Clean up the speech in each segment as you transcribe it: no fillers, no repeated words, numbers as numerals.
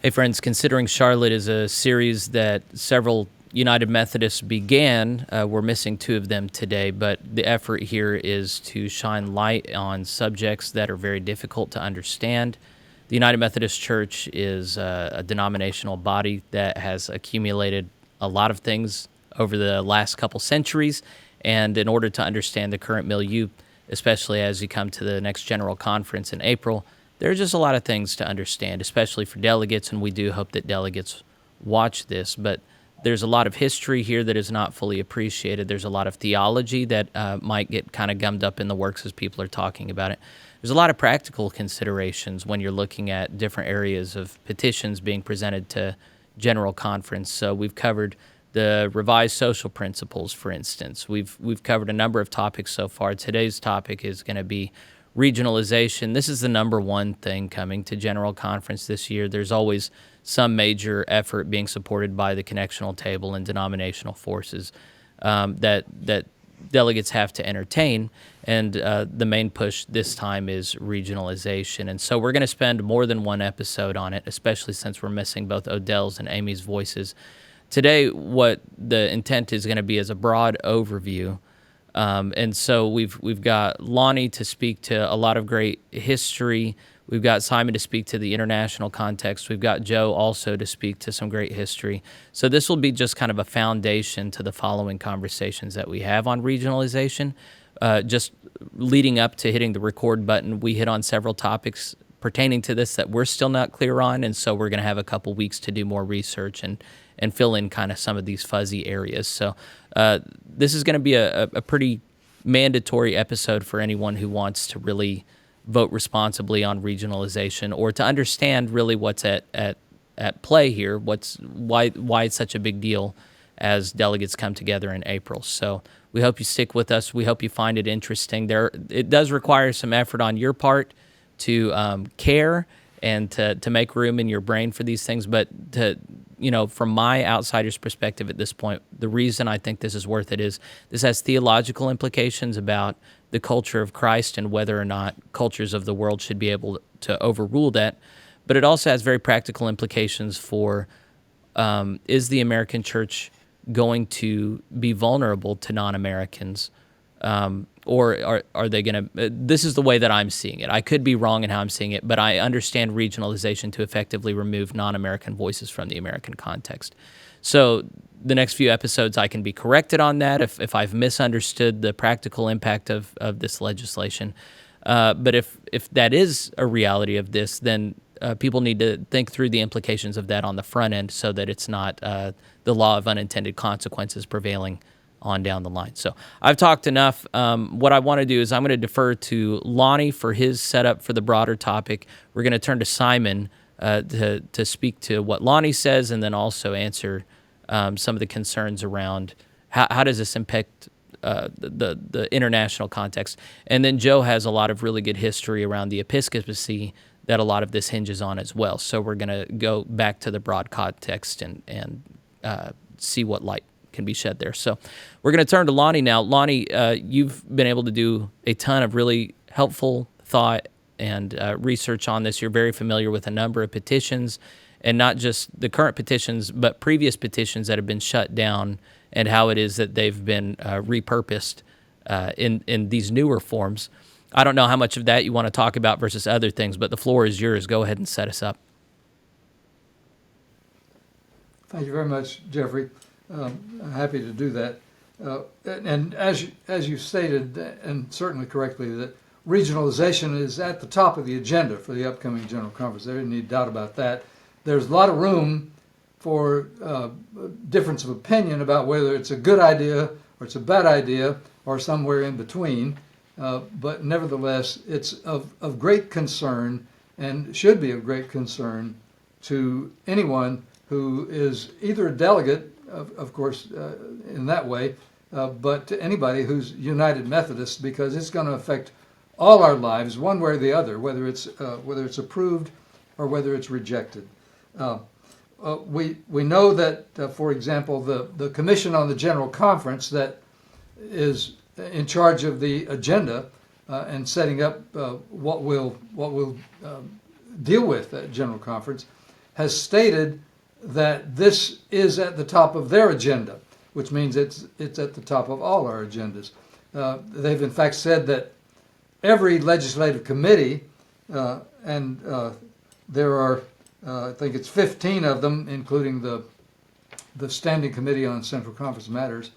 Hey, friends, considering Charlotte is a series that several United Methodists began, we're missing two of them today, but the effort here is to shine light on subjects that are very difficult to understand. The United Methodist Church is a denominational body that has accumulated a lot of things over the last couple centuries, and in order to understand the current milieu, especially as you come to the next General Conference in April, there's just a lot of things to understand, especially for delegates, and we do hope that delegates watch this. But there's a lot of history here that is not fully appreciated. There's a lot of theology that might get kind of gummed up in the works as people are talking about it. There's a lot of practical considerations when you're looking at different areas of petitions being presented to General Conference. So we've covered the revised social principles, for instance. We've covered a number of topics so far. Today's topic is going to be regionalization. This is the number one thing coming to General Conference this year. There's always some major effort being supported by the connectional table and denominational forces that delegates have to entertain, and the main push this time is regionalization. And so we're going to spend more than one episode on it, especially since we're missing both Odell's and Amy's voices. Today, what the intent is going to be is a broad overview. And so we've got Lonnie to speak to a lot of great history. We've got Simon to speak to the international context. We've got Joe also to speak to some great history. So this will be just kind of a foundation to the following conversations that we have on regionalization. Just leading up to hitting the record button, we hit on several topics pertaining to this that we're still not clear on, and so we're going to have a couple weeks to do more research and fill in kind of some of these fuzzy areas. So this is going to be a pretty mandatory episode for anyone who wants to really vote responsibly on regionalization, or to understand really what's at play here, why it's such a big deal as delegates come together in April. So we hope you stick with us. We hope you find it interesting. It does require some effort on your part to care and to make room in your brain for these things, but from my outsider's perspective at this point, the reason I think this is worth it is this has theological implications about the culture of Christ and whether or not cultures of the world should be able to overrule that. But it also has very practical implications for is the American church going to be vulnerable to non-Americans? Or are they going to... This is the way that I'm seeing it. I could be wrong in how I'm seeing it, but I understand regionalization to effectively remove non-American voices from the American context. So the next few episodes, I can be corrected on that if I've misunderstood the practical impact of this legislation. But if that is a reality of this, then people need to think through the implications of that on the front end so that it's not the law of unintended consequences prevailing on down the line. So I've talked enough. What I want to do is I'm going to defer to Lonnie for his setup for the broader topic. We're going to turn to Simon to speak to what Lonnie says, and then also answer some of the concerns around how does this impact the international context. And then Joe has a lot of really good history around the episcopacy that a lot of this hinges on as well. So we're going to go back to the broad context and see what light can be shed there. So we're going to turn to Lonnie now. Lonnie, you've been able to do a ton of really helpful thought and research on this. You're very familiar with a number of petitions, and not just the current petitions, but previous petitions that have been shut down, and how it is that they've been repurposed in these newer forms. I don't know how much of that you want to talk about versus other things, but the floor is yours. Go ahead and set us up. Thank you very much, Jeffrey. I'm happy to do that. And as you stated, and certainly correctly, that regionalization is at the top of the agenda for the upcoming General Conference. There isn't any doubt about that. There's a lot of room for difference of opinion about whether it's a good idea or it's a bad idea or somewhere in between. But nevertheless, it's of great concern, and should be of great concern to anyone who is either a delegate, of course, in that way, but to anybody who's United Methodist, because it's going to affect all our lives, one way or the other, whether it's approved or whether it's rejected. We know that, for example, the Commission on the General Conference that is in charge of the agenda and setting up what we'll deal with at General Conference has stated that this is at the top of their agenda, which means it's at the top of all our agendas. They've in fact said that every legislative committee, and there are, I think it's 15 of them, including the Standing Committee on Central Conference Matters,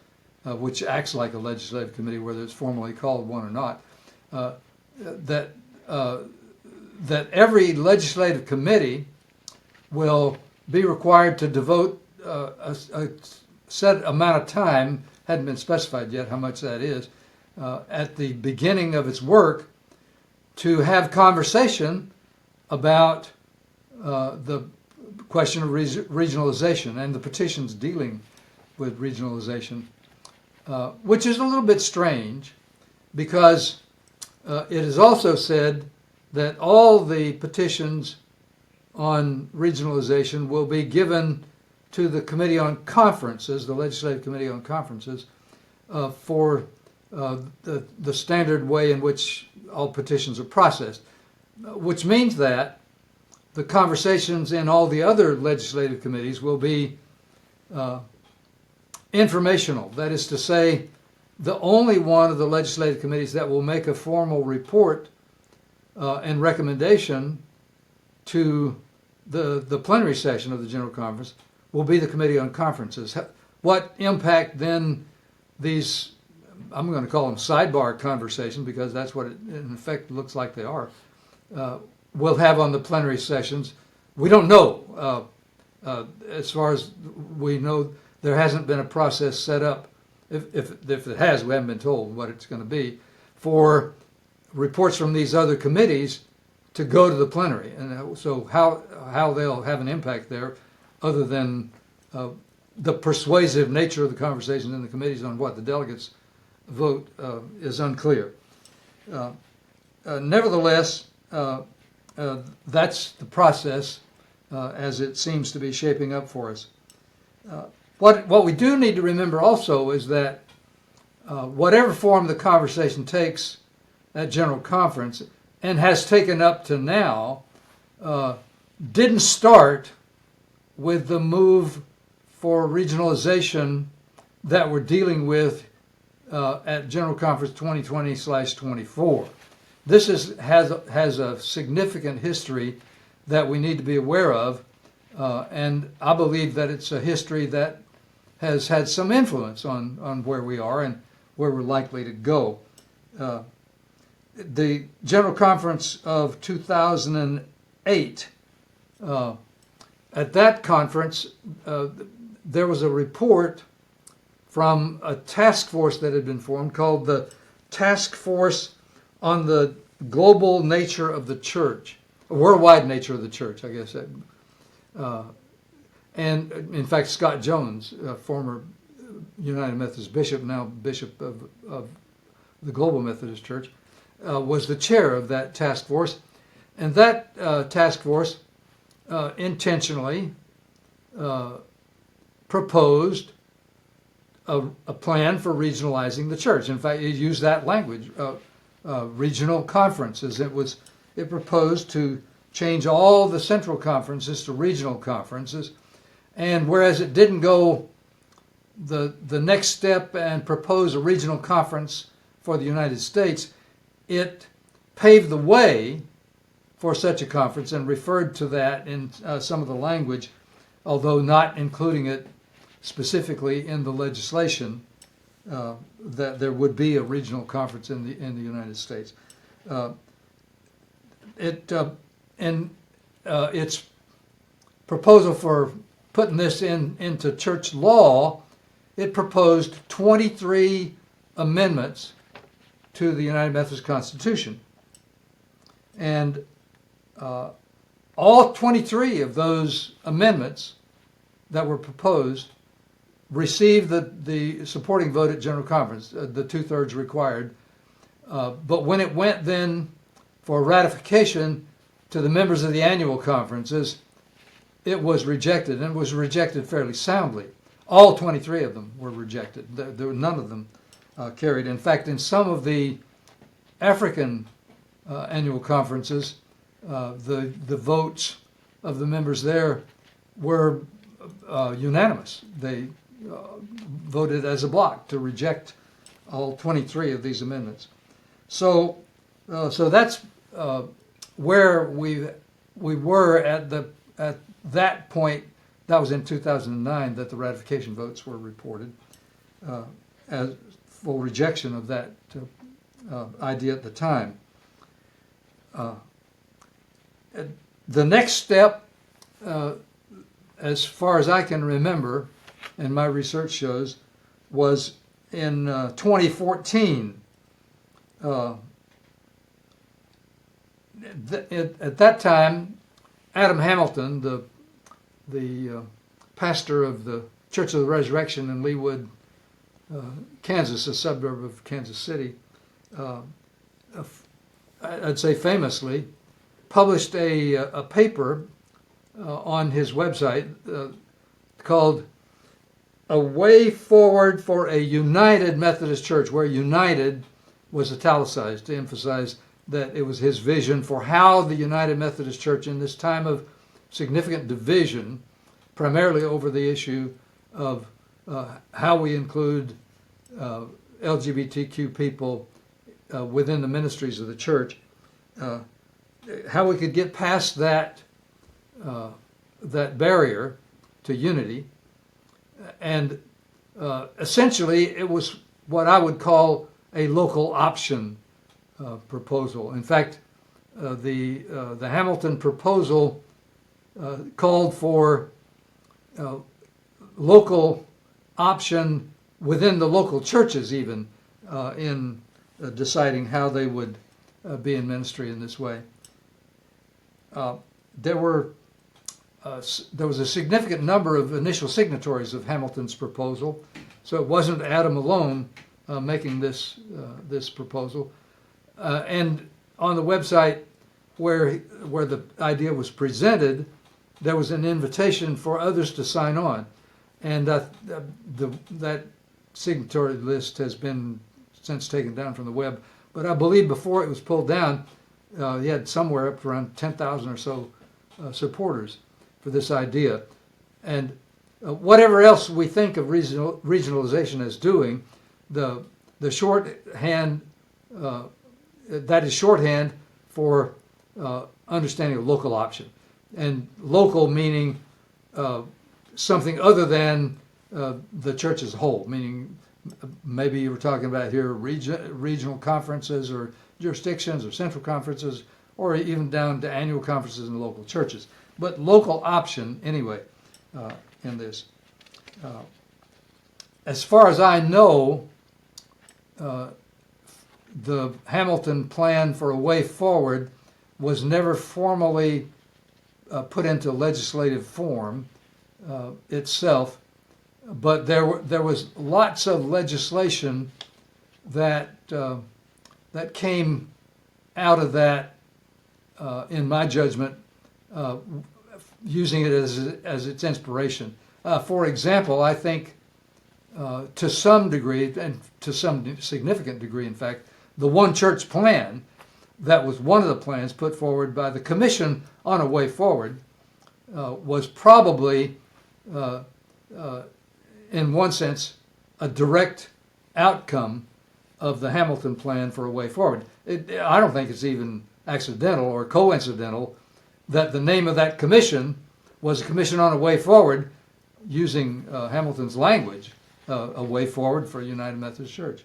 which acts like a legislative committee, whether it's formally called one or not, that every legislative committee will be required to devote a set amount of time, hadn't been specified yet how much that is, at the beginning of its work to have conversation about the question of regionalization and the petitions dealing with regionalization, which is a little bit strange because it is also said that all the petitions on regionalization will be given to the Committee on Conferences, the Legislative Committee on Conferences, for the standard way in which all petitions are processed, which means that the conversations in all the other legislative committees will be informational. That is to say, the only one of the legislative committees that will make a formal report and recommendation to the plenary session of the General Conference will be the Committee on Conferences. What impact then these, I'm going to call them sidebar conversations because that's what it in effect looks like they are, will have on the plenary sessions, we don't know. As far as we know, there hasn't been a process set up, if it has, we haven't been told what it's going to be, for reports from these other committees to go to the plenary. And so how they'll have an impact there, other than the persuasive nature of the conversations in the committees on what the delegates vote, is unclear. Nevertheless, that's the process as it seems to be shaping up for us. What we do need to remember also is that whatever form the conversation takes at General Conference and has taken up to now didn't start with the move for regionalization that we're dealing with at General Conference 2020/24. This has a significant history that we need to be aware of, and I believe that it's a history that has had some influence on where we are and where we're likely to go. The General Conference of 2008, at that conference, there was a report from a task force that had been formed called the Task Force on the Global Nature of the Church, worldwide nature of the church, I guess. And in fact, Scott Jones, former United Methodist bishop, now bishop of the Global Methodist Church, was the chair of that task force. And that task force intentionally proposed a plan for regionalizing the church. In fact, it used that language, regional conferences. It proposed to change all the central conferences to regional conferences. And whereas it didn't go the next step and propose a regional conference for the United States, it paved the way for such a conference and referred to that in some of the language, although not including it specifically in the legislation, that there would be a regional conference in the United States. Its proposal for putting this into church law, it proposed 23 amendments to the United Methodist Constitution. And all 23 of those amendments that were proposed received the supporting vote at General Conference, the 2/3 required. But when it went then for ratification to the members of the annual conferences, it was rejected, and it was rejected fairly soundly. All 23 of them were rejected. There were none of them carried. In fact, in some of the African annual conferences, the votes of the members there were unanimous. They voted as a block to reject all 23 of these amendments. So that's where we were at that point. That was in 2009 that the ratification votes were reported as for rejection of that idea at the time. The next step, as far as I can remember, and my research shows, was in 2014. At that time, Adam Hamilton, the pastor of the Church of the Resurrection in Leawood, Kansas, a suburb of Kansas City, I'd say famously, published a paper on his website called "A Way Forward for a United Methodist Church," where "united" was italicized to emphasize that it was his vision for how the United Methodist Church, in this time of significant division, primarily over the issue of how we include LGBTQ people within the ministries of the church, how we could get past that barrier to unity. And essentially, it was what I would call a local option proposal. In fact, the Hamilton proposal called for local option within the local churches, even in deciding how they would be in ministry in this way. There was a significant number of initial signatories of Hamilton's proposal, so it wasn't Adam alone making this proposal. And on the website where the idea was presented, there was an invitation for others to sign on, and that signatory list has been since taken down from the web. But I believe before it was pulled down, he had somewhere up to around 10,000 or so supporters for this idea. And whatever else we think of regionalization as doing, the shorthand that is shorthand for understanding of local option, and local meaning something other than the church as a whole, meaning maybe you were talking about here regional conferences or jurisdictions or central conferences, or even down to annual conferences in the local churches. But local option, anyway, in this. As far as I know, the Hamilton plan for a way forward was never formally put into legislative form itself, but there was lots of legislation that came out of that, in my judgment, using it as its inspiration. For example, I think to some degree, and to some significant degree, in fact, the One Church plan, that was one of the plans put forward by the Commission on a Way Forward, was probably, in one sense, a direct outcome of the Hamilton plan for a way forward. I don't think it's even accidental or coincidental that the name of that commission was a Commission on a Way Forward, using Hamilton's language, a way forward for a United Methodist Church.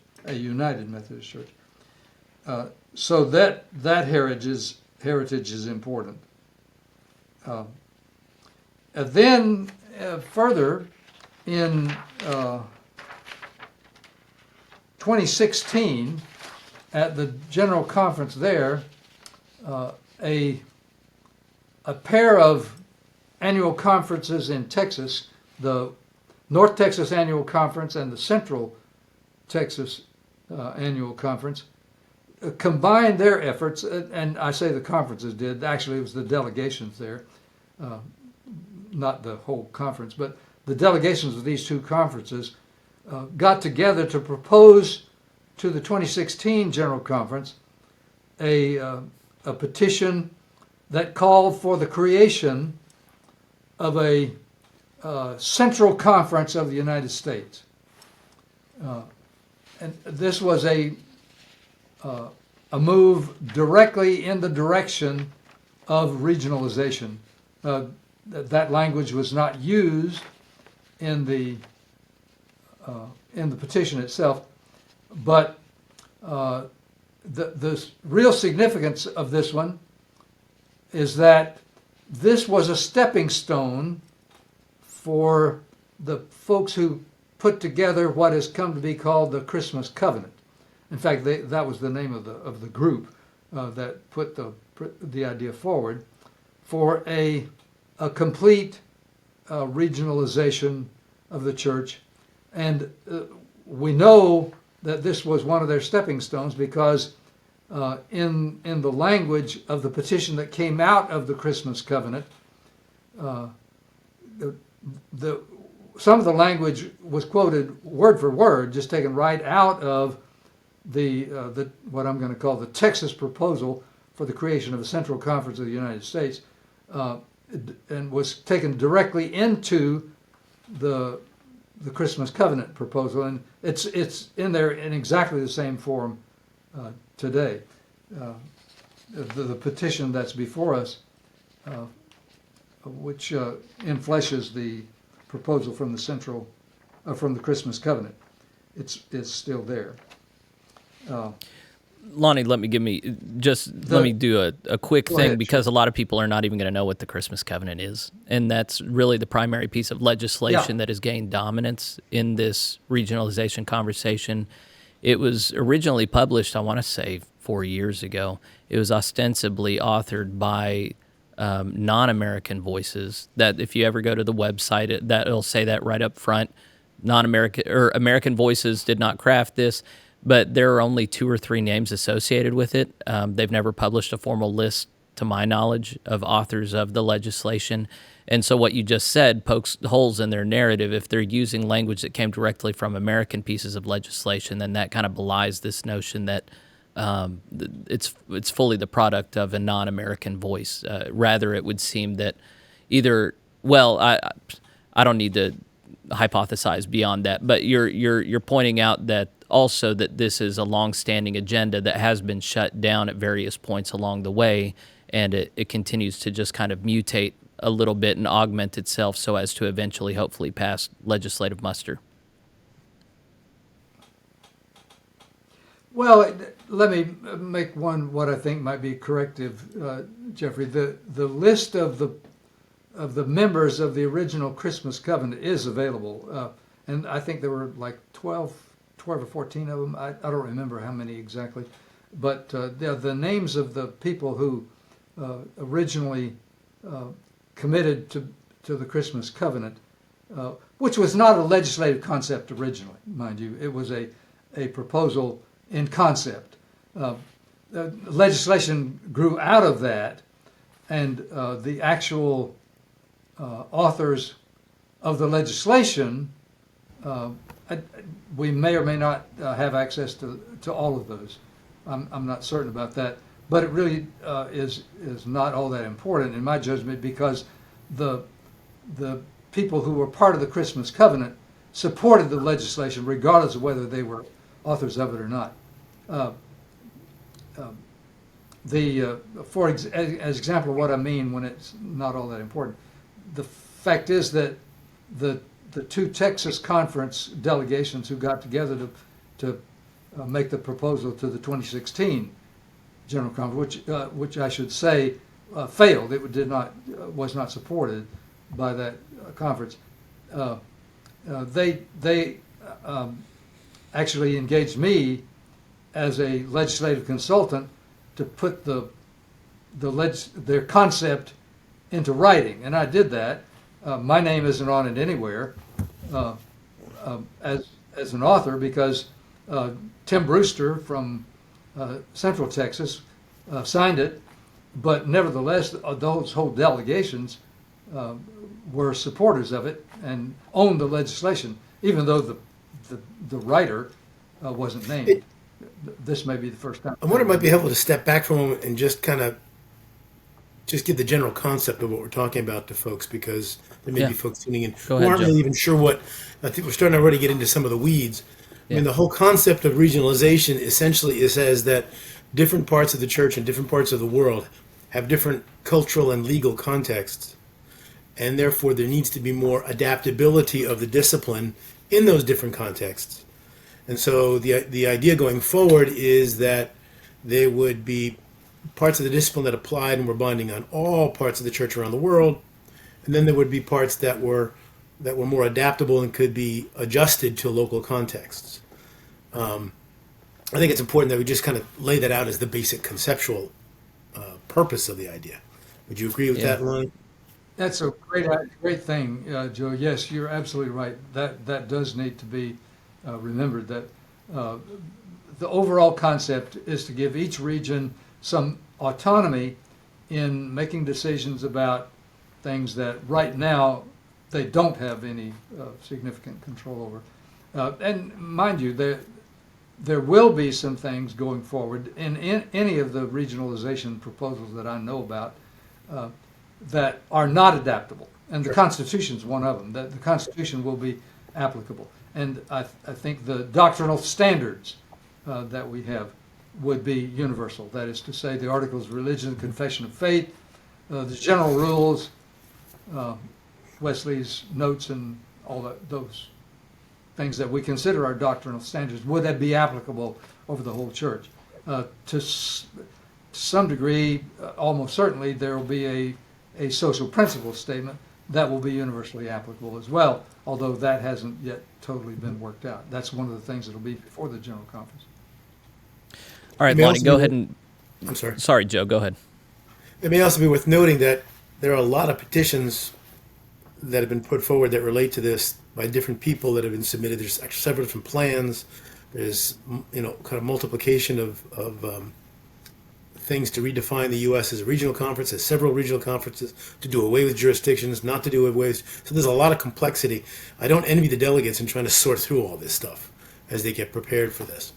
So that heritage is important. Then further, in 2016, at the General Conference there, a pair of annual conferences in Texas, the North Texas Annual Conference and the Central Texas Annual Conference, combined their efforts, and I say the conferences did, actually it was the delegations there, not the whole conference, but the delegations of these two conferences got together to propose to the 2016 General Conference a petition that called for the creation of a Central Conference of the United States. And this was a move directly in the direction of regionalization. That language was not used in the petition itself, but the real significance of this one is that this was a stepping stone for the folks who put together what has come to be called the Christmas Covenant. In fact, that was the name of the group that put the idea forward for a complete regionalization of the church. And we know that this was one of their stepping stones because in the language of the petition that came out of the Christmas Covenant, some of the language was quoted word for word, just taken right out of the what I'm going to call the Texas proposal for the creation of a Central Conference of the United States, and was taken directly into the Christmas Covenant proposal, and it's in there in exactly the same form today. The petition that's before us, which enfleshes the proposal from from the Christmas Covenant, it's still there. Lonnie, let me do a quick thing ahead, because a lot of people are not even going to know what the Christmas Covenant is. And that's really the primary piece of legislation that has gained dominance in this regionalization conversation. It was originally published, I want to say, 4 years ago. It was ostensibly authored by non-American voices. That if you ever go to the website, it'll say that right up front. Non-American or American voices did not craft this. But there are only 2 or 3 names associated with it. They've never published a formal list, to my knowledge, of authors of the legislation. And so what you just said pokes holes in their narrative. If they're using language that came directly from American pieces of legislation, then that kind of belies this notion that it's fully the product of a non-American voice. Rather, it would seem that either, well, I don't need to hypothesize beyond that, but you're pointing out that also that this is a long-standing agenda that has been shut down at various points along the way, and it continues to just kind of mutate a little bit and augment itself so as to eventually hopefully pass legislative muster. Well, let me make what I think might be corrective, Jeffrey. The list of the members of the original Christmas Covenant is available, and I think there were like 12 or 14 of them. I don't remember how many exactly, but the names of the people who originally committed to the Christmas Covenant, which was not a legislative concept originally, mind you. It was a proposal in concept. Legislation grew out of that, and the actual authors of the legislation, we may or may not have access to all of those. I'm not certain about that, but it really is not all that important in my judgment, because the people who were part of the Christmas Covenant supported the legislation regardless of whether they were authors of it or not. As example of what I mean when it's not all that important, the fact is that the 2 Texas conference delegations who got together to make the proposal to the 2016 General Conference, which I should say failed. It was not supported by that conference. They actually engaged me as a legislative consultant to put their concept into writing, and I did that. My name isn't on it anywhere as an author, because Tim Brewster from Central Texas signed it, but nevertheless those whole delegations were supporters of it and owned the legislation, even though the writer wasn't named. This may be the first time. I wonder if it might be helpful to step back from a moment and just kind of just give the general concept of what we're talking about to folks, because there may Yeah. be folks tuning in Go who ahead, aren't Joe. really even sure what. I think we're starting to already get into some of the weeds. I Yeah. mean, the whole concept of regionalization essentially says that different parts of the church and different parts of the world have different cultural and legal contexts, and therefore there needs to be more adaptability of the discipline in those different contexts. And so the idea going forward is that there would be parts of the discipline that applied and were binding on all parts of the church around the world, and then there would be parts that were more adaptable and could be adjusted to local contexts. I think it's important that we just kind of lay that out as the basic conceptual purpose of the idea. Would you agree with Yeah. that, Lonnie? That's a great thing, Joe. Yes, you're absolutely right. That does need to be remembered. That the overall concept is to give each region some autonomy in making decisions about things that right now they don't have any significant control over. And mind you, there will be some things going forward in any of the regionalization proposals that I know about that are not adaptable. And the Constitution is one of them. That the Constitution will be applicable. And I think the doctrinal standards that we have would be universal. That is to say, the Articles of Religion, Confession of Faith, the general rules, Wesley's notes, and all those things that we consider our doctrinal standards, would that be applicable over the whole church? To some degree, almost certainly, there will be a social principle statement that will be universally applicable as well, although that hasn't yet totally been worked out. That's one of the things that will be before the General Conference. All right, It may Lonnie, also go be ahead and. I'm sorry. Sorry, Joe. Go ahead. It may also be worth noting that there are a lot of petitions that have been put forward that relate to this by different people that have been submitted. There's actually several different plans. There's kind of multiplication of things to redefine the U.S. as a regional conference, as several regional conferences, to do away with jurisdictions, not to do away with. So there's a lot of complexity. I don't envy the delegates in trying to sort through all this stuff as they get prepared for this.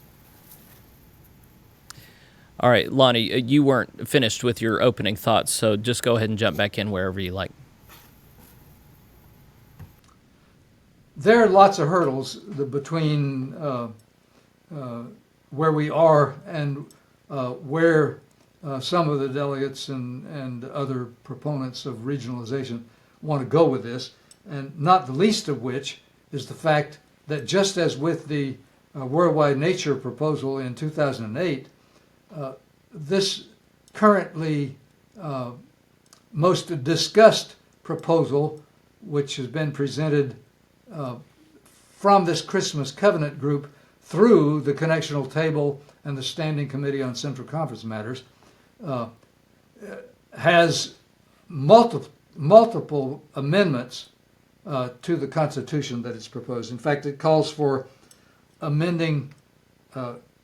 All right, Lonnie, you weren't finished with your opening thoughts, so just go ahead and jump back in wherever you like. There are lots of hurdles between where we are and where some of the delegates and other proponents of regionalization want to go with this, and not the least of which is the fact that just as with the worldwide nature proposal in 2008, this currently most discussed proposal, which has been presented from this Christmas Covenant group through the Connectional Table and the Standing Committee on Central Conference Matters, has multiple amendments to the Constitution that it's proposed. In fact, it calls for amending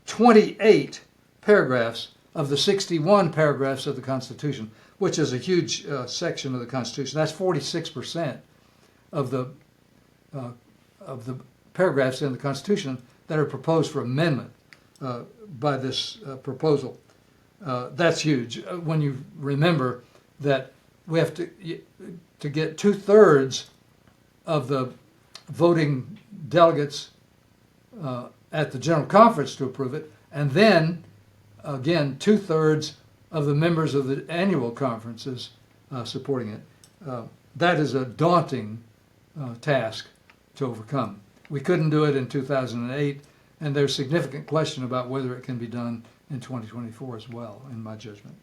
28 paragraphs of the 61 paragraphs of the Constitution, which is a huge section of the Constitution. That's 46% of the paragraphs in the Constitution that are proposed for amendment by this proposal. That's huge. When you remember that we have to get 2/3 of the voting delegates at the General Conference to approve it, and then again 2/3 of the members of the annual conferences supporting it. That is a daunting task to overcome. We couldn't do it in 2008, and there's significant question about whether it can be done in 2024 as well, in my judgment.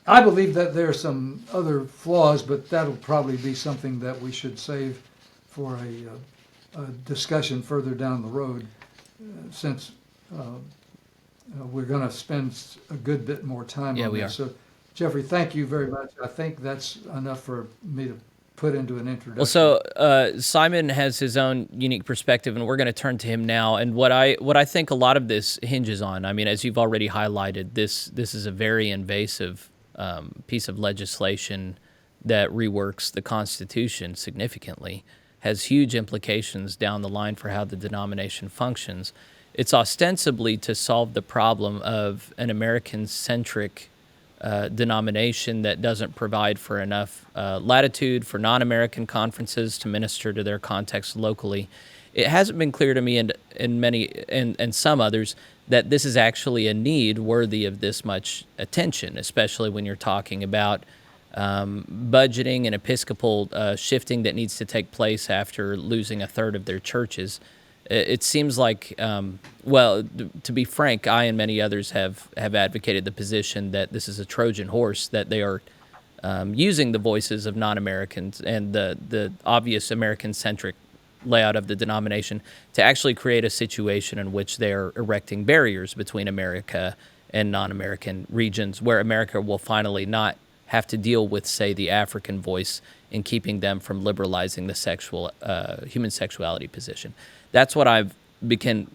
I believe that there are some other flaws, but that'll probably be something that we should save for a discussion further down the road, since we're going to spend a good bit more time on we this. are. So, Jeffrey, thank you very much. I think that's enough for me to put into an introduction. Well, so Simon has his own unique perspective, and we're going to turn to him now. And what I think a lot of this hinges on, I mean, as you've already highlighted, this is a very invasive piece of legislation that reworks the Constitution significantly, has huge implications down the line for how the denomination functions. it's ostensibly to solve the problem of an American-centric denomination that doesn't provide for enough latitude for non-American conferences to minister to their context locally. It hasn't been clear to me and many and some others that this is actually a need worthy of this much attention, especially when you're talking about budgeting and Episcopal shifting that needs to take place after losing a third of their churches. It seems like, well, to be frank, I and many others have advocated the position that this is a Trojan horse, that they are using the voices of non-Americans and the obvious American-centric layout of the denomination to actually create a situation in which they are erecting barriers between America and non-American regions, where America will finally not have to deal with, say, the African voice in keeping them from liberalizing the human sexuality position. That's what I've become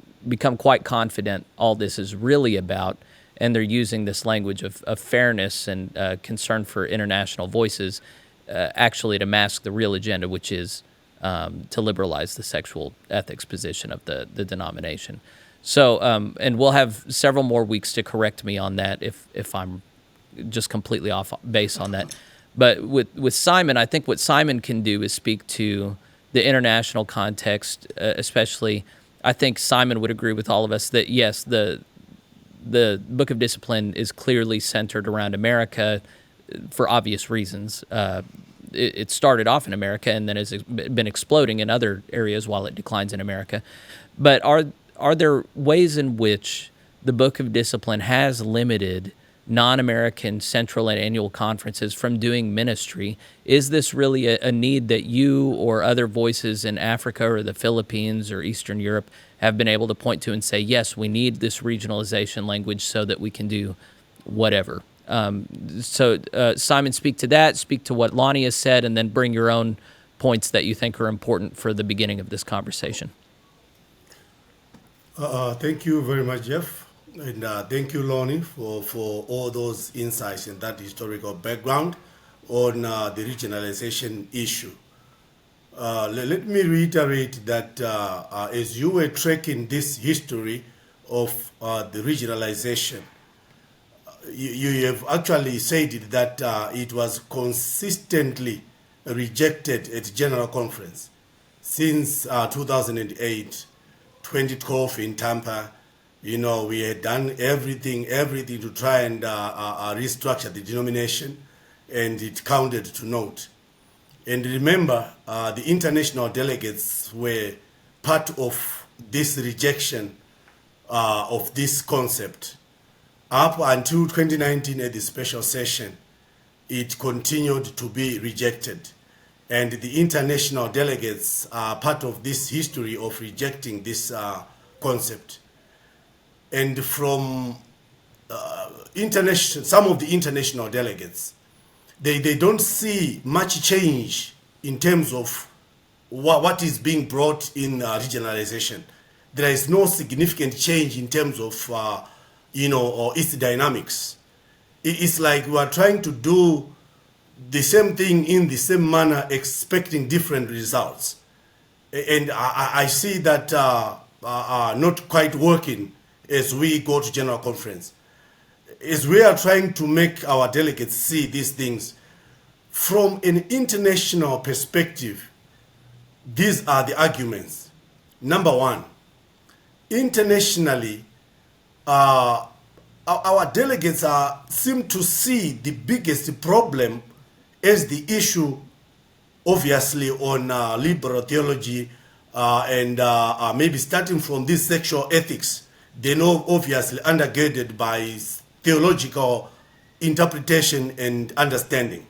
quite confident all this is really about, and they're using this language of fairness and concern for international voices actually to mask the real agenda, which is to liberalize the sexual ethics position of the denomination. So, and we'll have several more weeks to correct me on that if I'm just completely off base on that. But with Simon, I think what Simon can do is speak to the international context, especially. I think Simon would agree with all of us that yes, the Book of Discipline is clearly centered around America for obvious reasons. It started off in America and then has been exploding in other areas while it declines in America. But are there ways in which the Book of Discipline has limited non-American central and annual conferences from doing ministry? Is this really a need that you or other voices in Africa or the Philippines or Eastern Europe have been able to point to and say, yes, we need this regionalization language so that we can do whatever? So Simon, speak to that, speak to what Lonnie has said, and then bring your own points that you think are important for the beginning of this conversation. Thank you very much, Jeff. And thank you, Lonnie, for all those insights and that historical background on the regionalization issue. Let me reiterate that as you were tracking this history of the regionalization, you have actually said that it was consistently rejected at General Conference since 2008, 2012 in Tampa. You know, we had done everything to try and restructure the denomination, and it counted to naught. And remember, the international delegates were part of this rejection of this concept. Up until 2019 at the special session, it continued to be rejected. And the international delegates are part of this history of rejecting this concept. And from some of the international delegates, they don't see much change in terms of what is being brought in regionalization. There is no significant change in terms of its dynamics. It's like we are trying to do the same thing in the same manner, expecting different results. And I see that not quite working as we go to General Conference. As we are trying to make our delegates see these things from an international perspective, these are the arguments. Number one, internationally, our delegates seem to see the biggest problem as the issue, obviously, on liberal theology and maybe starting from this sexual ethics. They know, obviously, undergirded by theological interpretation and understanding.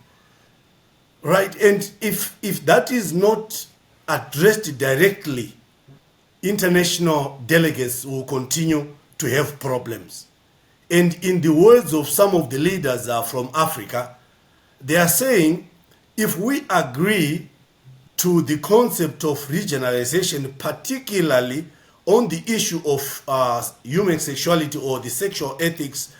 Right? And if that is not addressed directly, international delegates will continue to have problems. And in the words of some of the leaders from Africa, they are saying, if we agree to the concept of regionalization, particularly on the issue of human sexuality or the sexual ethics,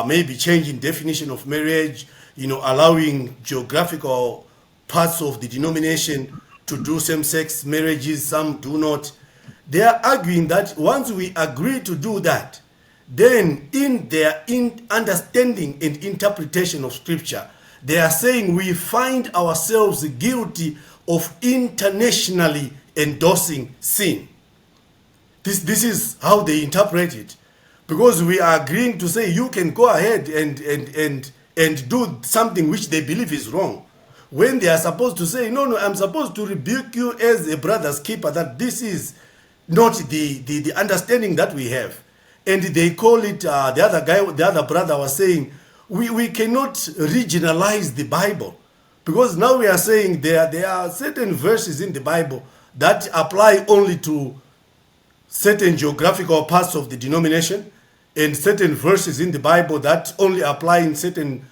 maybe changing definition of marriage, allowing geographical parts of the denomination to do same-sex marriages, some do not. They are arguing that once we agree to do that, then in their understanding and interpretation of scripture, they are saying we find ourselves guilty of internationally endorsing sin. This is how they interpret it. Because we are agreeing to say you can go ahead and do something which they believe is wrong. When they are supposed to say, no, I'm supposed to rebuke you as a brother's keeper, that this is not the understanding that we have. And they call it, the other brother was saying, we cannot regionalize the Bible. Because now we are saying there are certain verses in the Bible that apply only to certain geographical parts of the denomination, and certain verses in the Bible that only apply in certain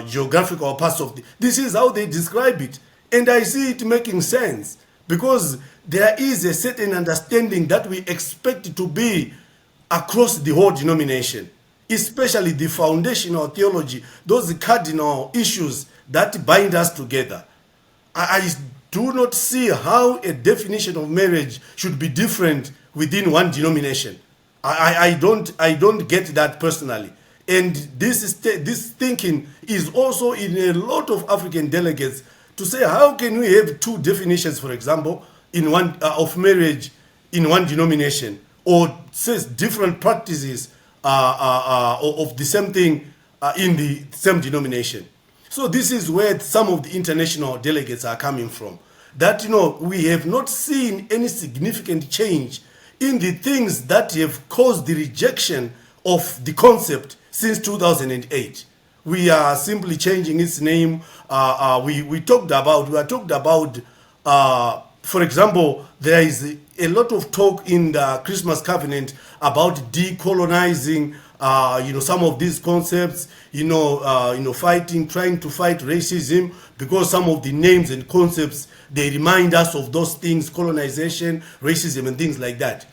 geographical parts of the... This is how they describe it. And I see it making sense, because there is a certain understanding that we expect to be across the whole denomination, especially the foundational theology, those cardinal issues that bind us together. I do not see how a definition of marriage should be different within one denomination. I don't get that personally. And this thinking is also in a lot of African delegates, to say how can we have two definitions, for example, in one of marriage in one denomination, or says different practices of the same thing in the same denomination. So this is where some of the international delegates are coming from. That, we have not seen any significant change in the things that have caused the rejection of the concept since 2008. We are simply changing its name. We talked about, for example, there is a lot of talk in the Christmas Covenant about decolonizing, some of these concepts, trying to fight racism, because some of the names and concepts, they remind us of those things, colonization, racism, and things like that.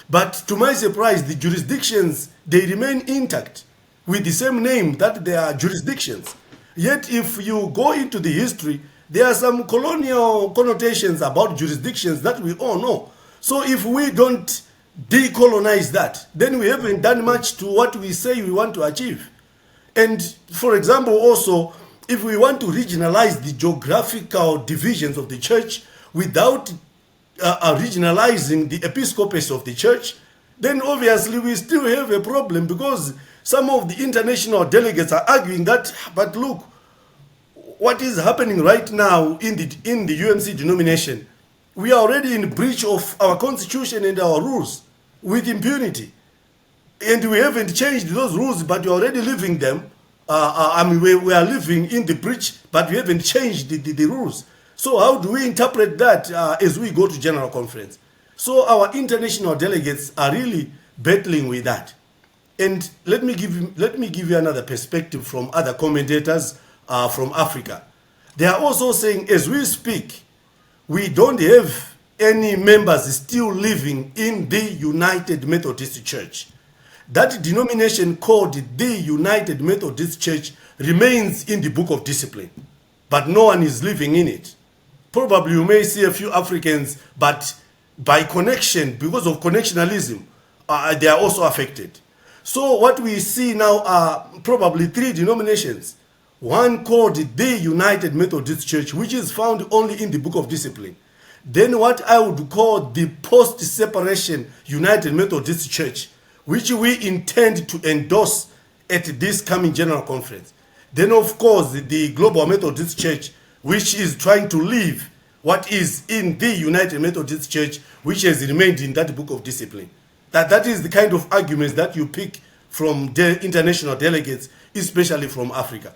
But to my surprise, the jurisdictions, they remain intact with the same name that they are jurisdictions. Yet if you go into the history, there are some colonial connotations about jurisdictions that we all know. So if we don't decolonize that, then we haven't done much to what we say we want to achieve. And for example, also, if we want to regionalize the geographical divisions of the church without regionalizing the episcopacy of the church, then obviously we still have a problem, because some of the international delegates are arguing that, but look, what is happening right now in the UMC denomination, we are already in breach of our constitution and our rules with impunity. And we haven't changed those rules, but we're already living them. We are living in the breach, but we haven't changed the rules. So how do we interpret that as we go to General Conference? So our international delegates are really battling with that. And let me give you another perspective from other commentators from Africa. They are also saying, as we speak, we don't have any members still living in the United Methodist Church. That denomination called the United Methodist Church remains in the Book of Discipline, but no one is living in it. Probably you may see a few Africans, but by connection, because of connectionalism, they are also affected. So what we see now are probably three denominations. One called the United Methodist Church, which is found only in the Book of Discipline. Then what I would call the post-separation United Methodist Church, which we intend to endorse at this coming General Conference. Then, of course, the Global Methodist Church, which is trying to live what is in the United Methodist Church, which has remained in that Book of Discipline. That is the kind of arguments that you pick from the international delegates, especially from Africa.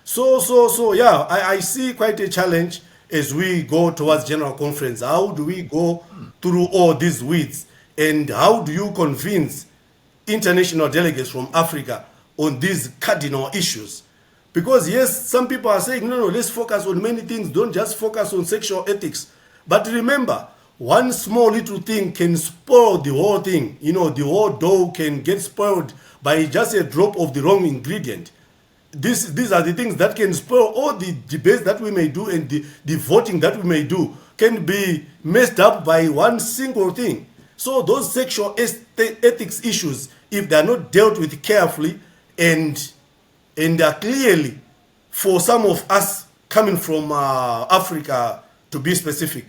So yeah, I see quite a challenge as we go towards General Conference. How do we go through all these weeds? And how do you convince international delegates from Africa on these cardinal issues? Because yes, some people are saying, no, let's focus on many things. Don't just focus on sexual ethics. But remember, one small little thing can spoil the whole thing. The whole dough can get spoiled by just a drop of the wrong ingredient. These are the things that can spoil all the debates that we may do and the voting that we may do, can be messed up by one single thing. So those sexual ethics issues, if they are not dealt with carefully and clearly, for some of us coming from Africa, to be specific,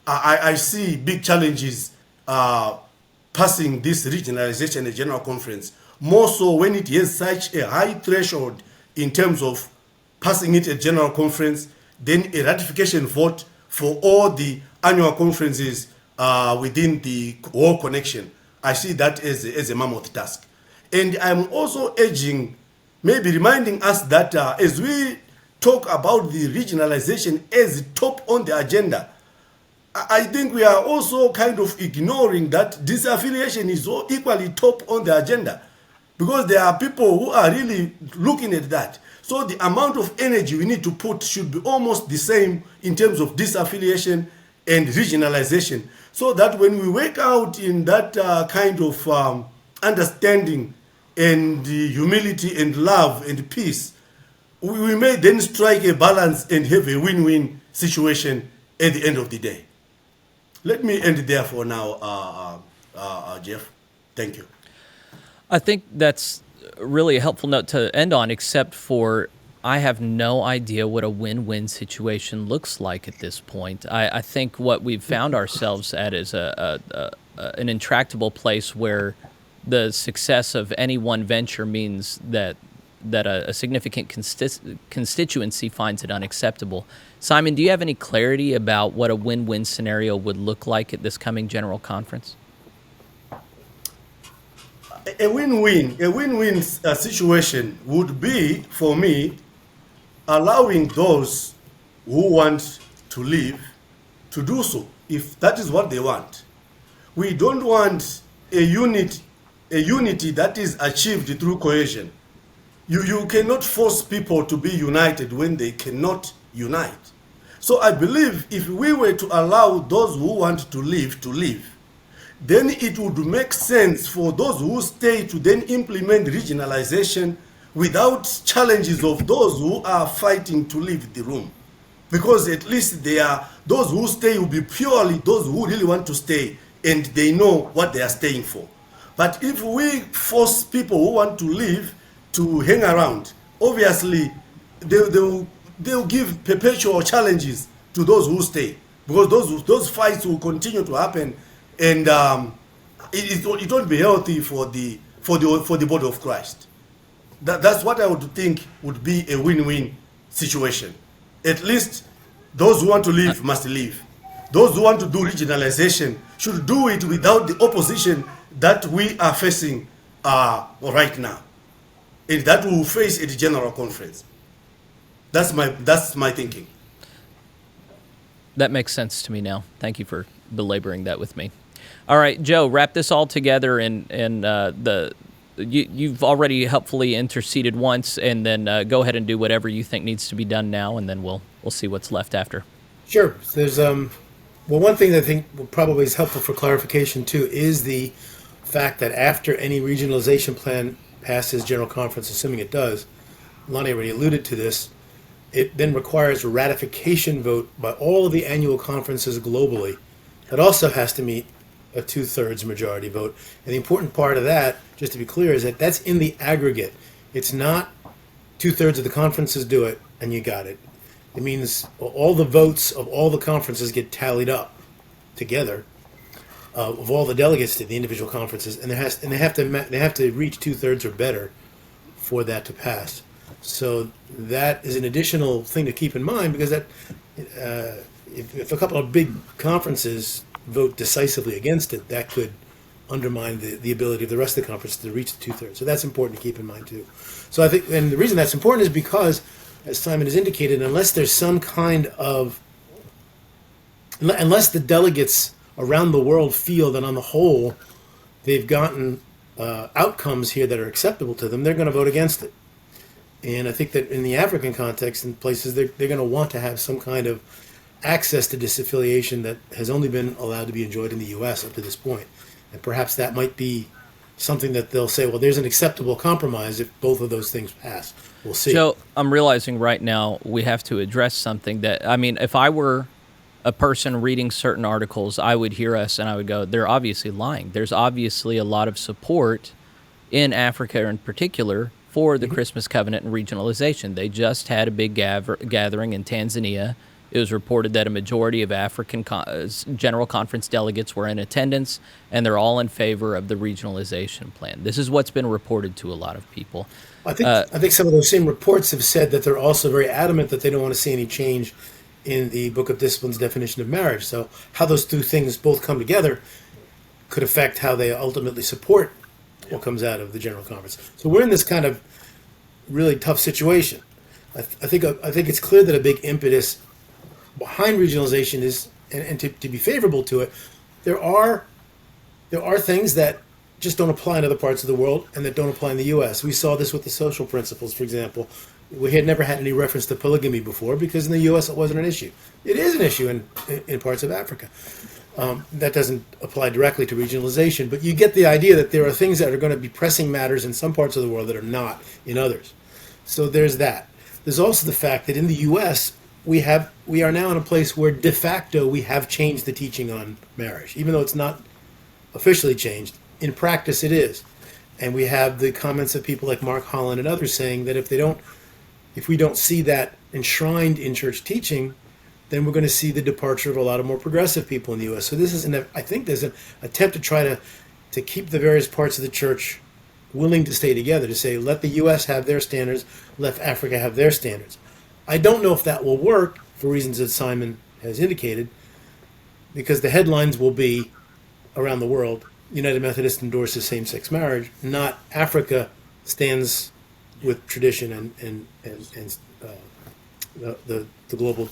I see big challenges passing this regionalization and general conference, more so when it has such a high threshold in terms of passing it at general conference, then a ratification vote for all the annual conferences within the whole connection. I see that as a mammoth task. And I'm also urging, maybe reminding us that as we talk about the regionalization as top on the agenda, I think we are also kind of ignoring that disaffiliation is equally top on the agenda, because there are people who are really looking at that. So the amount of energy we need to put should be almost the same in terms of disaffiliation and regionalization, so that when we work out in that kind of understanding and humility and love and peace, we may then strike a balance and have a win-win situation at the end of the day. Let me end there for now, Jeff. Thank you. I think that's really a helpful note to end on, except for I have no idea what a win-win situation looks like at this point. I think what we've found ourselves at is an intractable place where the success of any one venture means that a significant constituency finds it unacceptable. Simon, do you have any clarity about what a win-win scenario would look like at this coming General Conference? A win-win situation would be, for me, allowing those who want to leave to do so, if that is what they want. We don't want a unity that is achieved through cohesion. You cannot force people to be united when they cannot unite. So I believe if we were to allow those who want to leave, then it would make sense for those who stay to then implement regionalization without challenges of those who are fighting to leave the room. Because at least those who stay will be purely those who really want to stay and they know what they are staying for. But if we force people who want to leave to hang around, obviously they'll give perpetual challenges to those who stay, because those fights will continue to happen, and it won't be healthy for the body of Christ. That's what I would think would be a win-win situation. At least those who want to leave must leave. Those who want to do regionalization should do it without the opposition that we are facing right now, and that we will face at the General Conference. That's my thinking. That makes sense to me now. Thank you for belaboring that with me. All right, Joe, wrap this all together, and you've already helpfully interceded once, and then go ahead and do whatever you think needs to be done now, and then we'll see what's left after. Sure. There's one thing that I think probably is helpful for clarification too is the fact that after any regionalization plan passes General Conference, assuming it does, Lonnie already alluded to this, it then requires a ratification vote by all of the annual conferences globally. That also has to meet a 2/3 majority vote. And the important part of that, just to be clear, is that that's in the aggregate. It's not 2/3 of the conferences do it and you got it. It means all the votes of all the conferences get tallied up together, of all the delegates to the individual conferences, and they have to reach 2/3 or better for that to pass. So that is an additional thing to keep in mind, because that if a couple of big conferences vote decisively against it, that could undermine the ability of the rest of the conference to reach the 2/3. So that's important to keep in mind too. So I think, and the reason that's important is because, as Simon has indicated, unless there's some kind of, unless the delegates around the world feel that on the whole they've gotten outcomes here that are acceptable to them, they're going to vote against it. And I think that in the African context, in places, they're going to want to have some kind of access to disaffiliation that has only been allowed to be enjoyed in the U.S. up to this point. And perhaps that might be something that they'll say, well, there's an acceptable compromise if both of those things pass. We'll see. Joe, I'm realizing right now we have to address something that, I mean, if I were a person reading certain articles, I would hear us and I would go, they're obviously lying. There's obviously a lot of support in Africa in particular for the Christmas Covenant and regionalization. They just had a big gathering in Tanzania. It was reported that a majority of African General Conference delegates were in attendance, and they're all in favor of the regionalization plan. This is what's been reported to a lot of people. I think some of those same reports have said that they're also very adamant that they don't want to see any change in the Book of Discipline's definition of marriage. So how those two things both come together could affect how they ultimately support what comes out of the General Conference. So we're in this kind of really tough situation. I think it's clear that a big impetus behind regionalization is, and to be favorable to it, there are things that just don't apply in other parts of the world and that don't apply in the U.S. We saw this with the social principles, for example. We had never had any reference to polygamy before because in the U.S. it wasn't an issue. It is an issue in parts of Africa. That doesn't apply directly to regionalization, but you get the idea that there are things that are going to be pressing matters in some parts of the world that are not in others. So there's that. There's also the fact that in the U.S., we are now in a place where de facto we have changed the teaching on marriage, even though it's not officially changed. In practice, it is, and we have the comments of people like Mark Holland and others saying that if we don't see that enshrined in church teaching, then we're going to see the departure of a lot of more progressive people in the U.S. So this is, I think, there's an attempt to try to keep the various parts of the church willing to stay together, to say let the U.S. have their standards, let Africa have their standards. I don't know if that will work for reasons that Simon has indicated, because the headlines will be around the world, United Methodist endorses same-sex marriage, not Africa stands with tradition and the global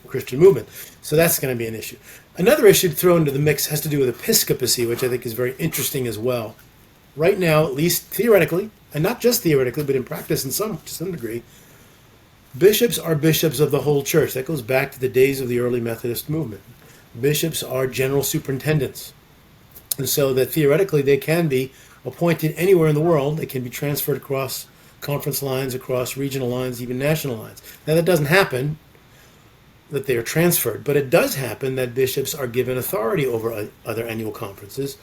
Christian movement. So that's going to be an issue. Another issue to throw into the mix has to do with episcopacy, which I think is very interesting as well. Right now, at least theoretically, and not just theoretically, but in practice to some degree, bishops are bishops of the whole church. That goes back to the days of the early Methodist movement. Bishops are general superintendents. And so that theoretically they can be appointed anywhere in the world. They can be transferred across conference lines, across regional lines, even national lines. Now that doesn't happen, that they are transferred, but it does happen that bishops are given authority over other annual conferences.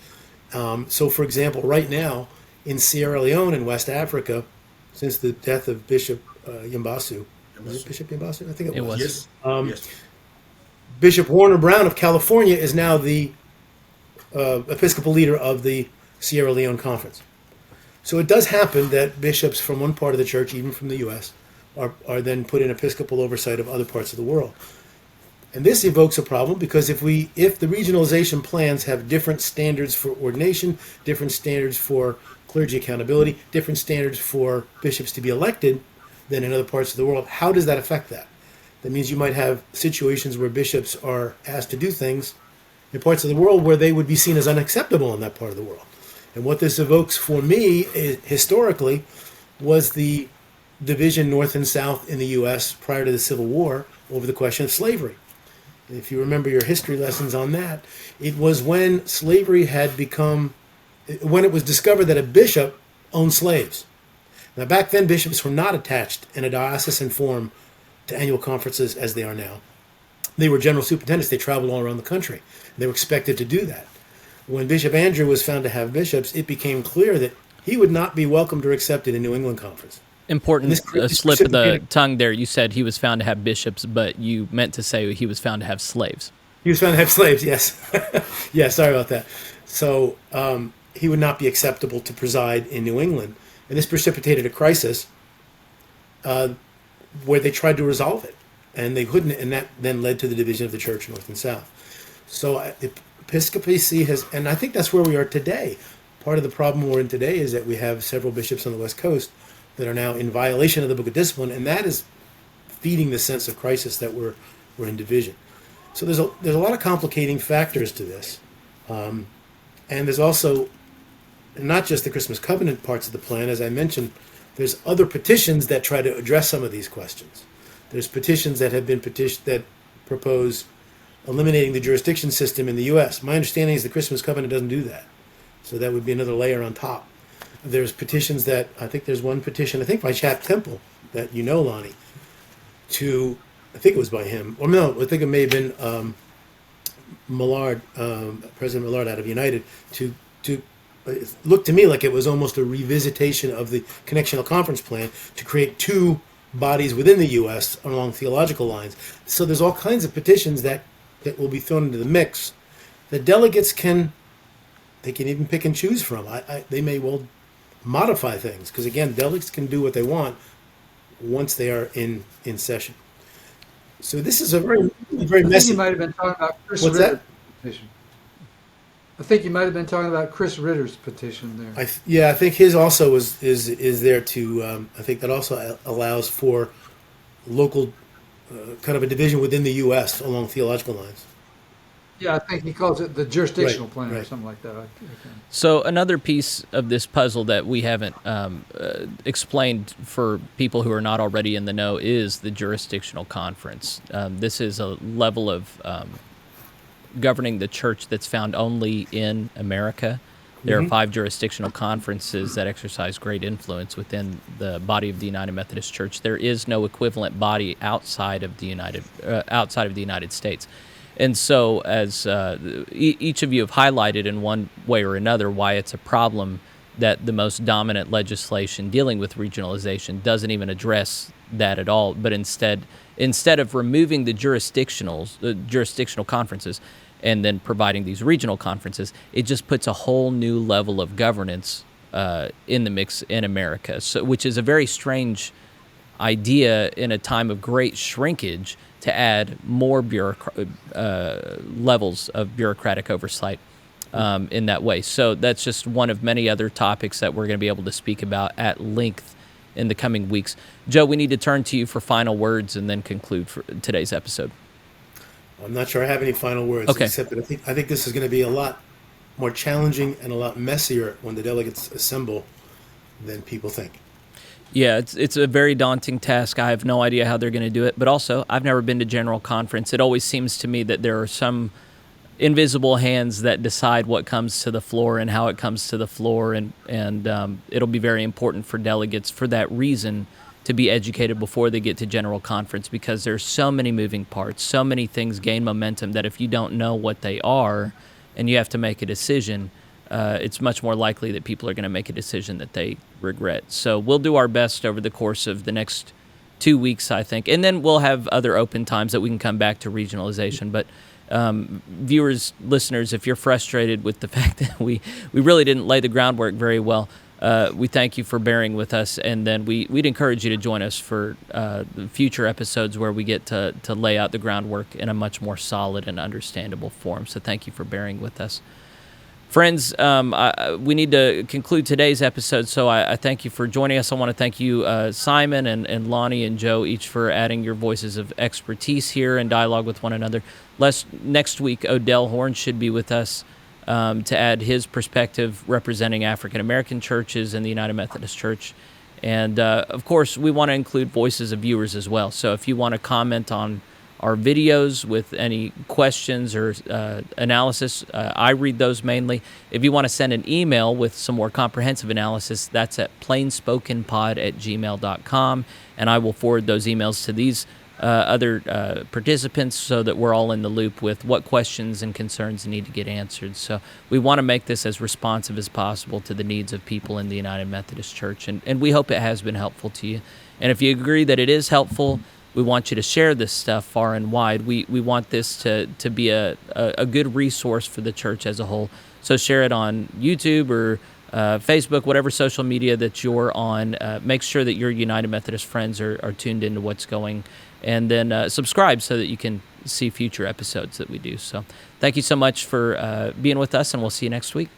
So for example, right now in Sierra Leone in West Africa, since the death of Bishop Yambasu, was it Bishop Yambasu? I think it was. Yes. Yes. Bishop Warner Brown of California is now the Episcopal leader of the Sierra Leone Conference. So it does happen that bishops from one part of the church, even from the U.S., are then put in episcopal oversight of other parts of the world. And this evokes a problem because if the regionalization plans have different standards for ordination, different standards for clergy accountability, different standards for bishops to be elected than in other parts of the world, how does that affect that? That means you might have situations where bishops are asked to do things in parts of the world where they would be seen as unacceptable in that part of the world. And what this evokes for me historically was the division north and south in the U.S. prior to the Civil War over the question of slavery. And if you remember your history lessons on that, it was when slavery when it was discovered that a bishop owned slaves. Now back then bishops were not attached in a diocesan form to annual conferences as they are now. They were general superintendents. They traveled all around the country. They were expected to do that. When Bishop Andrew was found to have bishops, it became clear that he would not be welcomed or accepted in New England Conference. Important slip of the tongue there. You said he was found to have bishops, but you meant to say he was found to have slaves. He was found to have slaves, yes. Yeah, sorry about that. So he would not be acceptable to preside in New England. And this precipitated a crisis where they tried to resolve it. And they couldn't, and that then led to the division of the church north and south. So episcopacy has, and I think that's where we are today. Part of the problem we're in today is that we have several bishops on the West Coast that are now in violation of the Book of Discipline, and that is feeding the sense of crisis that we're in division. So there's a lot of complicating factors to this, and there's also not just the Christmas Covenant parts of the plan. As I mentioned, there's other petitions that try to address some of these questions. There's petitions that have been that propose eliminating the jurisdiction system in the U.S. My understanding is the Christmas Covenant doesn't do that. So that would be another layer on top. There's petitions I think there's one petition, I think by Chap Temple, that you know, Lonnie, to I think it was by him, or no, I think it may have been Millard, President Millard out of United, to it looked to me like it was almost a revisitation of the Connectional Conference Plan to create two bodies within the U.S. along theological lines. So there's all kinds of petitions that will be thrown into the mix. The delegates can even pick and choose from. They may well modify things, because again, delegates can do what they want once they are in session. So this is a very I think messy. you might have been talking about Chris What's Ritter's that? petition. I think you might have been talking about Chris Ritter's petition there. I think his also is there to. I think that also allows for local kind of a division within the U.S. along theological lines. Yeah, I think he calls it the jurisdictional Right, plan or right. something like that. Okay. So another piece of this puzzle that we haven't explained for people who are not already in the know is the jurisdictional conference. This is a level of governing the church that's found only in America. There are 5 jurisdictional conferences that exercise great influence within the body of the United Methodist Church. There is no equivalent body outside of the United States. And so, as each of you have highlighted in one way or another, why it's a problem that the most dominant legislation dealing with regionalization doesn't even address that at all, but instead of removing the jurisdictional conferences and then providing these regional conferences, it just puts a whole new level of governance in the mix in America. So, which is a very strange idea in a time of great shrinkage, to add more levels of bureaucratic oversight in that way. So that's just one of many other topics that we're going to be able to speak about at length in the coming weeks. Joe, we need to turn to you for final words and then conclude for today's episode. I'm not sure I have any final words, Okay. except that I think this is going to be a lot more challenging and a lot messier when the delegates assemble than people think. Yeah, it's a very daunting task. I have no idea how they're going to do it. But also, I've never been to General Conference. It always seems to me that there are some invisible hands that decide what comes to the floor and how it comes to the floor. And it'll be very important for delegates for that reason to be educated before they get to General Conference, because there's so many moving parts, so many things gain momentum that if you don't know what they are and you have to make a decision, it's much more likely that people are going to make a decision that they regret. So we'll do our best over the course of the next 2 weeks, I think. And then we'll have other open times that we can come back to regionalization. But viewers, listeners, if you're frustrated with the fact that we really didn't lay the groundwork very well, we thank you for bearing with us. And then we'd encourage you to join us for the future episodes where we get to lay out the groundwork in a much more solid and understandable form. So thank you for bearing with us. Friends, we need to conclude today's episode, so I thank you for joining us. I want to thank you, Simon and Lonnie and Joe, each for adding your voices of expertise here and dialogue with one another. Next week, Odell Horn should be with us to add his perspective representing African-American churches in the United Methodist Church. And, of course, we want to include voices of viewers as well. So if you want to comment on our videos with any questions or analysis, I read those mainly. If you want to send an email with some more comprehensive analysis, that's at plainspokenpod@gmail.com, and I will forward those emails to these other participants so that we're all in the loop with what questions and concerns need to get answered. So we want to make this as responsive as possible to the needs of people in the United Methodist Church, and we hope it has been helpful to you. And if you agree that it is helpful, we want you to share this stuff far and wide. We want this to be a good resource for the church as a whole. So share it on YouTube or Facebook, whatever social media that you're on. Make sure that your United Methodist friends are tuned into what's going. And then subscribe so that you can see future episodes that we do. So thank you so much for being with us, and we'll see you next week.